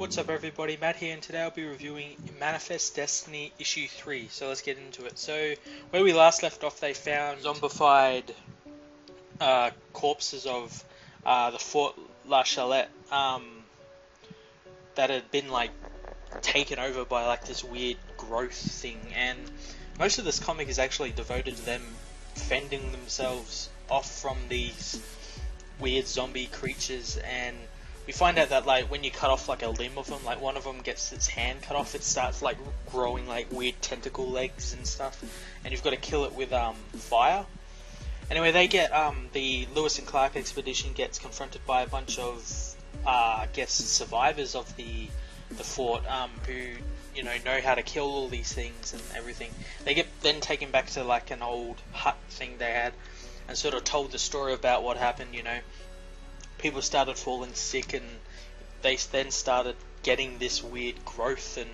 What's up everybody, Matt here, and today I'll be reviewing Manifest Destiny issue 3, so let's get into it. So, where we last left off, they found zombified corpses of the Fort La Chalette that had been like taken over by like this weird growth thing, and most of this comic is actually devoted to them fending themselves off from these weird zombie creatures. And we find out that like when you cut off like a limb of them, like one of them gets its hand cut off, it starts like growing like weird tentacle legs and stuff, and you've got to kill it with fire. Anyway, they get the Lewis and Clark expedition gets confronted by a bunch of I guess survivors of the fort who know how to kill all these things and everything. They get then taken back to like an old hut thing they had and sort of told the story about what happened. People started falling sick, and they then started getting this weird growth, and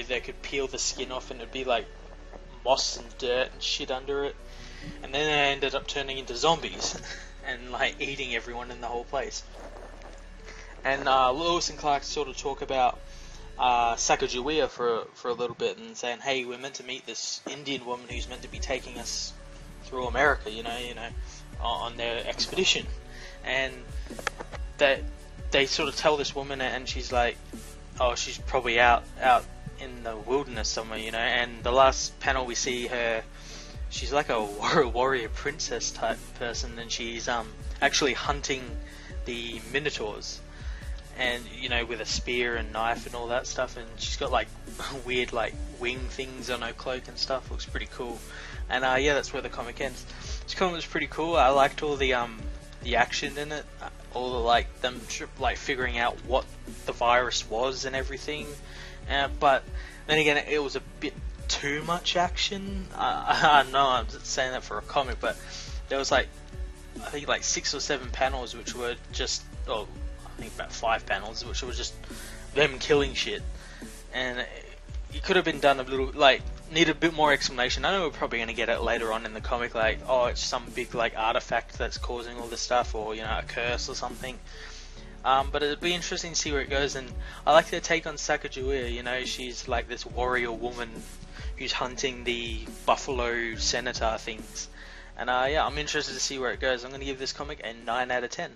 they could peel the skin off and it'd be like moss and dirt and shit under it, and then they ended up turning into zombies and like eating everyone in the whole place. And Lewis and Clark sort of talk about Sacagawea for a little bit, and saying, hey, we're meant to meet this Indian woman who's meant to be taking us through America, on their expedition. And that they sort of tell this woman, and she's like, oh, she's probably out in the wilderness somewhere, and the last panel we see her, she's like a warrior princess type person, and she's actually hunting the minotaurs, and with a spear and knife and all that stuff, and she's got like weird like wing things on her cloak and stuff. Looks pretty cool. And yeah, that's where the comic ends. This comic was pretty cool. I liked all the action in it, all the like them like figuring out what the virus was and everything. But then again, it was a bit too much action. I know I'm saying that for a comic, but there was like I think like 6 or 7 panels which were just, I think about 5 panels which were just them killing shit, and it could have been done a little like needed a bit more explanation. I know we're probably going to get it later on in the comic, like, oh, it's some big like artifact that's causing all this stuff, or a curse or something. But it'd be interesting to see where it goes. And I like their take on Sacagawea. She's like this warrior woman who's hunting the buffalo senator things. And yeah, I'm interested to see where it goes. I'm going to give this comic a 9 out of 10.